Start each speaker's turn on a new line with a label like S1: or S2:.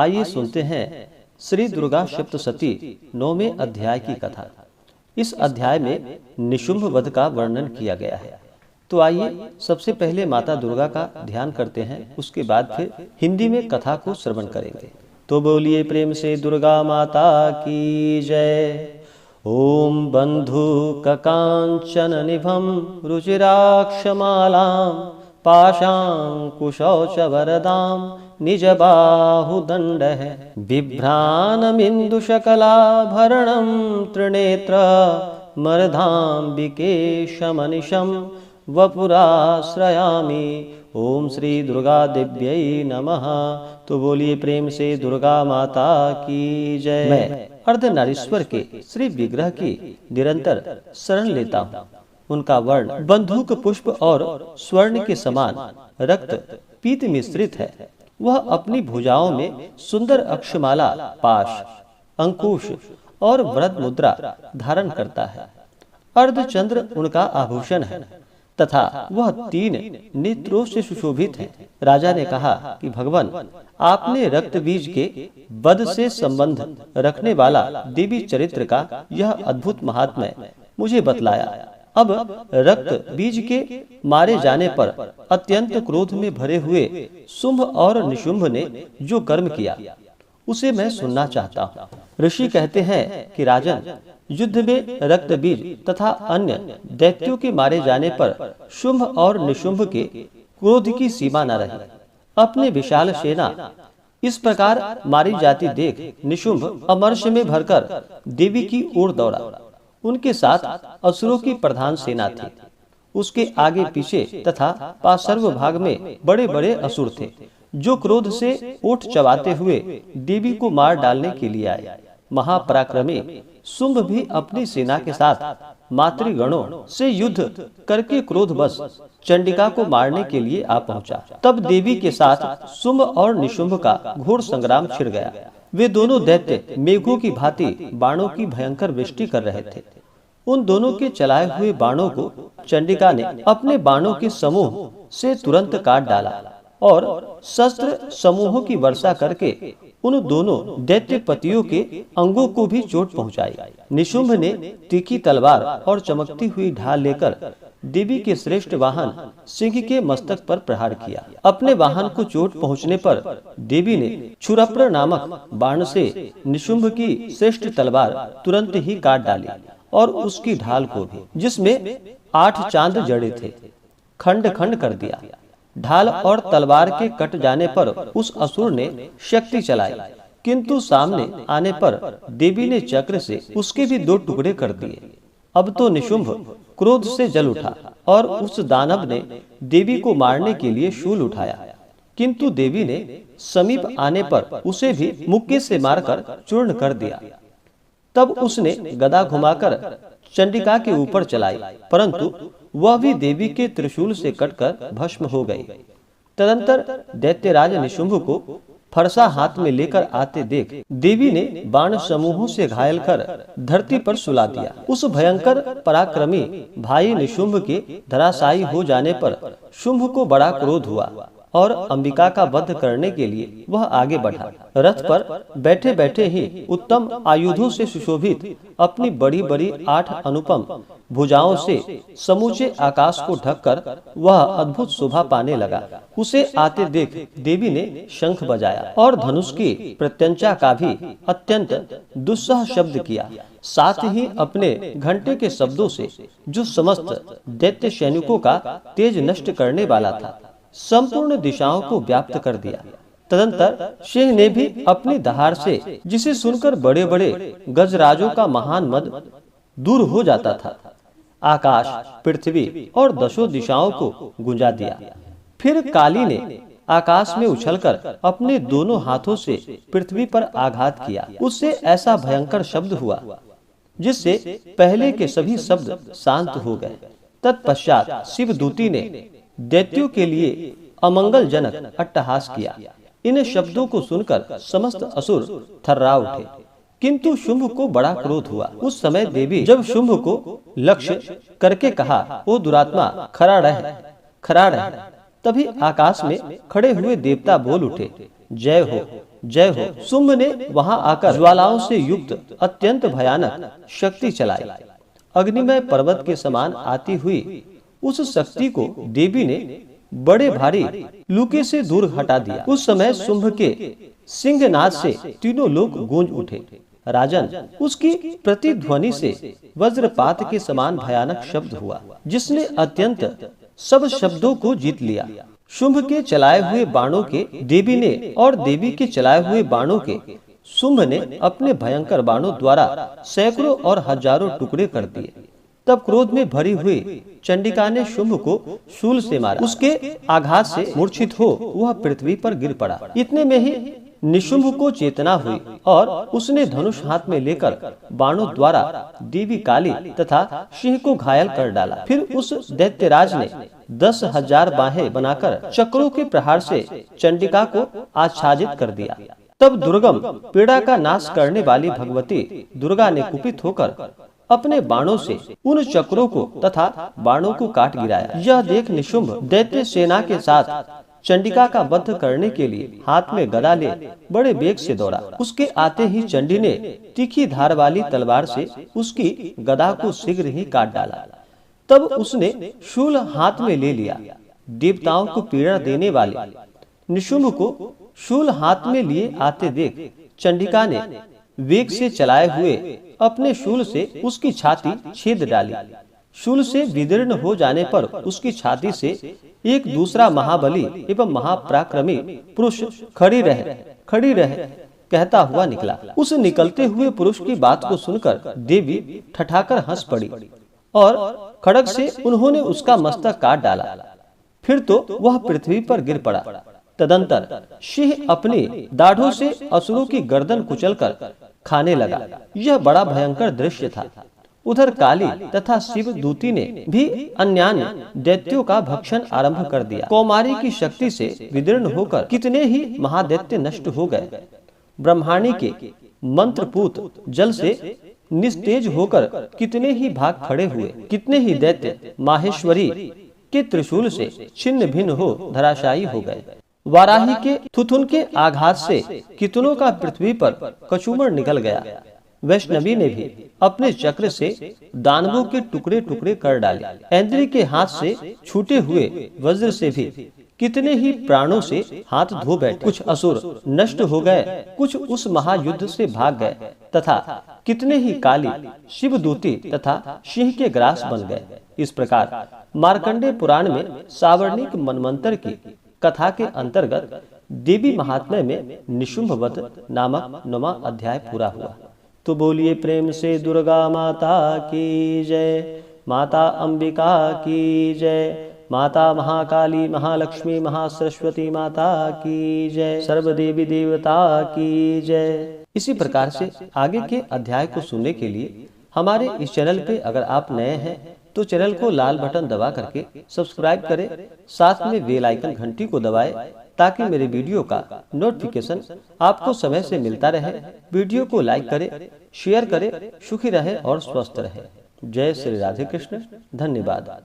S1: आइए सुनते हैं श्री दुर्गा सप्तशती 9वें अध्याय की कथा। इस अध्याय में निशुंभ वध का वर्णन किया गया है। तो आइए सबसे पहले माता दुर्गा का ध्यान करते हैं, उसके बाद फिर हिंदी में कथा को श्रवण करेंगे। तो बोलिए प्रेम से दुर्गा माता की जय। ओम बंधु कांचन निभम रुचिराक्षमालां पाशांकुशौच वरदां निज बाहुदंड बिभ्राणमिन्दुशकलाभरणं त्रिनेत्र मरधाम्बिकेशमनिशं वपुराश्रयामि। ओम श्री दुर्गा देव्यै नमः। तो बोलिए प्रेम से दुर्गा माता की जय। मैं अर्धनारीश्वर के श्री विग्रह की निरंतर शरण लेता हूँ। उनका वर्ण बंदूक पुष्प और स्वर्ण के समान रक्त पीत मिश्रित है। वह अपनी भुजाओं में सुंदर अक्षमाला, पाश, अंकुश और वरद मुद्रा धारण करता है। अर्धचंद्र उनका आभूषण है तथा वह 3 नेत्रों से सुशोभित है। राजा ने कहा कि भगवान, आपने रक्त बीज के वध से संबंध रखने वाला देवी चरित्र का यह अद्भुत महात्म्य मुझे बतलाया। अब रक्त बीज के मारे जाने पर अत्यंत क्रोध में भरे हुए शुंभ और निशुंभ ने जो कर्म किया उसे मैं सुनना चाहता हूँ। ऋषि कहते हैं कि राजन, युद्ध में रक्त बीज तथा अन्य दैत्यों के मारे जाने पर शुंभ और निशुंभ के क्रोध की सीमा न रही। अपने विशाल सेना इस प्रकार मारी जाती देख निशुंभ अमर्ष में भरकर देवी की ओर दौड़ा। उनके साथ असुरों की प्रधान सेना थी। उसके आगे पीछे तथा पार्श्व भाग में बड़े बड़े असुर थे, जो क्रोध से ओठ चबाते हुए देवी को मार डालने के लिए आए। महापराक्रमी शुंभ भी अपनी सेना के साथ मातृगणों से युद्ध करके क्रोधवश चंडिका को मारने के लिए आ पहुंचा। तब देवी के साथ शुंभ और निशुंभ का घोर संग्राम छिड़ गया। वे दोनों दैत्य मेघों की भांति बाणों की भयंकर वृष्टि कर रहे थे। उन दोनों के चलाए हुए बाणों को चंडिका ने अपने बाणों के समूह से तुरंत काट डाला और शस्त्र समूहों की वर्षा करके उन दोनों दैत्य पतियों के अंगों को भी चोट पहुंचाई। निशुंभ ने तीखी तलवार और चमकती हुई ढाल लेकर देवी के श्रेष्ठ वाहन सिंह के मस्तक पर प्रहार किया। अपने वाहन को चोट पहुंचने पर देवी ने क्षुरप्र नामक बाण से निशुंभ की श्रेष्ठ तलवार तुरंत ही काट डाली और उसकी ढाल को भी, जिसमें 8 चांद जड़े थे, खंड खंड कर दिया। ढाल और तलवार के कट जाने पर उस असुर ने शक्ति चलाई, किंतु सामने आने पर देवी ने चक्र से उसके भी 2 टुकड़े कर दिए। अब तो निशुंभ क्रोध से जल उठा और उस दानव ने देवी को मारने के लिए शूल उठाया, किंतु देवी ने समीप आने पर उसे भी मुक्के से मारकर चूर्ण कर दिया। तब उसने गदा घुमाकर चंडिका के ऊपर चलाई, परंतु वह भी देवी के त्रिशूल से कटकर भस्म हो गई। तदंतर दैत्यराज निशुंभ को फरसा हाथ में लेकर आते देख देवी ने बाण समूहों से घायल कर धरती पर सुला दिया। उस भयंकर पराक्रमी भाई निशुंभ के धराशायी हो जाने पर शुंभ को बड़ा क्रोध हुआ और अंबिका का वध करने के लिए वह आगे बढ़ा। रथ पर बैठे बैठे ही उत्तम आयुधों से सुशोभित अपनी बड़ी बड़ी 8 अनुपम भुजाओं से समूचे आकाश को ढककर वह अद्भुत शोभा पाने लगा। उसे आते देख देवी ने शंख बजाया और धनुष की प्रत्यंचा का भी अत्यंत दुस्सह शब्द किया। साथ ही अपने घंटे के शब्दों से जो समस्त दैत्य सैनिकों का तेज नष्ट करने वाला था, संपूर्ण दिशाओं को व्याप्त कर दिया। तदंतर सिंह ने भी अपनी दहाड़ से, जिसे सुनकर बड़े बड़े गजराजों का महान मद दूर हो जाता था, आकाश, पृथ्वी और 10 दिशाओं को गुंजा दिया। फिर काली ने आकाश में उछलकर अपने दोनों हाथों से पृथ्वी पर आघात किया। उससे ऐसा भयंकर शब्द हुआ जिससे पहले के सभी शब्द शांत हो गए। तत्पश्चात शिवदूती ने दैत्यों के लिए अमंगलजनक अट्टहास किया। इन शब्दों को सुनकर समस्त असुर थर्रा उठे, किंतु शुंभ को बड़ा क्रोध हुआ। उस समय देवी जब शुंभ को लक्ष्य करके कहा, ओ दुरात्मा, खड़ा रह, खड़ा रह, तभी आकाश में खड़े हुए देवता बोल उठे, जय हो, जय हो। शुंभ ने वहां आकर ज्वालाओं से युक्त अत्यंत भयानक शक्ति चलाई। अग्निमय पर्वत के समान आती हुई उस शक्ति को देवी ने बड़े भारी लूके से दूर हटा दिया। उस समय शुंभ के सिंहनाद से तीनों लोग गूंज उठे। राजन, उसकी प्रतिध्वनि से वज्रपात के समान भयानक शब्द हुआ, जिसने अत्यंत सब शब्दों को जीत लिया। शुंभ के चलाए हुए बाणों के देवी ने और देवी के चलाए हुए बाणों के शुंभ ने अपने भयंकर बाणों द्वारा सैकड़ों और हजारों टुकड़े कर दिए। तब क्रोध में भरी हुई चंडिका ने शुंभ को शूल से मारा। उसके आघात से मूर्छित हो वह पृथ्वी पर गिर पड़ा। इतने में ही निशुंभ को चेतना हुई और उसने धनुष हाथ में लेकर बाणों द्वारा देवी काली तथा सिंह को घायल कर डाला। फिर उस दैत्यराज ने 10,000 बाहें बनाकर चक्रों के प्रहार से चंडिका को आच्छादित कर दिया। तब दुर्गम पीड़ा का नाश करने वाली भगवती दुर्गा ने कुपित होकर अपने बाणों से उन चक्रों को तथा बाणों को काट गिराया। यह देख निशुंभ दैत्य सेना के साथ चंडिका का वध करने के लिए हाथ में गदा ले बड़े वेग से दौड़ा। उसके आते ही चंडी ने तीखी धार वाली तलवार से उसकी गदा को शीघ्र ही काट डाला। तब उसने शूल हाथ में ले लिया। देवताओं को पीड़ा देने वाले निशुंभ को शूल हाथ में लिए आते देख चंडिका ने वेग से चलाए हुए अपने शूल से उसकी छाती छेद डाली। शूल से विदीर्ण हो जाने पर उसकी छाती से एक दूसरा महाबली एवं महापराक्रमी पुरुष खड़ी रह कहता हुआ निकला। उस निकलते हुए पुरुष की बात को सुनकर देवी ठठाकर हंस पड़ी और खड्ग से उन्होंने उसका मस्तक काट डाला। फिर तो वह पृथ्वी पर गिर पड़ा। तदंतर सिंह अपने दाढ़ों से असुरों की गर्दन कुचलकर खाने लगा। यह बड़ा भयंकर दृश्य था। उधर काली तथा शिव दूती ने भी अन्यान्य दैत्यों का भक्षण आरंभ कर दिया। कौमारी की शक्ति से विदीर्ण होकर कितने ही महादैत्य नष्ट हो गए। ब्रह्माणी के मंत्रपूत जल से निस्तेज होकर कितने ही भाग खड़े हुए। कितने ही दैत्य माहेश्वरी के त्रिशूल से छिन्न भिन्न हो धराशायी हो गए। वाराही के थुथुन के आघात से कितनों का पृथ्वी पर कचूमर निकल गया। वैष्णवी ने भी अपने चक्र से दानवों के टुकड़े टुकड़े कर डाले। ऐन्द्री के हाथ से छूटे हुए वज्र से भी कितने ही प्राणों से हाथ धो बैठे। कुछ असुर नष्ट हो गए, कुछ उस महायुद्ध से भाग गए तथा कितने ही काली शिवदूती तथा सिंह के ग्रास बन गए। इस प्रकार मार्कंडेय पुराण में सावर्णिक मनवंतर की कथा के अंतर्गत देवी महात्म्य में निशुंभ वध नामक 9वां अध्याय पूरा हुआ। तो बोलिए प्रेम से दुर्गा माता की जय, माता अंबिका की जय, माता महाकाली महालक्ष्मी महासरस्वती माता की जय, सर्व देवी देवता की जय। इसी प्रकार से आगे के अध्याय को सुनने के लिए हमारे इस चैनल पे अगर आप नए हैं तो चैनल को लाल बटन दबा करके सब्सक्राइब करें, साथ में बेल आइकन घंटी को दबाएं ताकि मेरे वीडियो का नोटिफिकेशन आपको समय से मिलता रहे। वीडियो को लाइक करें, शेयर करें, सुखी रहे और स्वस्थ रहे। जय श्री राधे कृष्ण। धन्यवाद।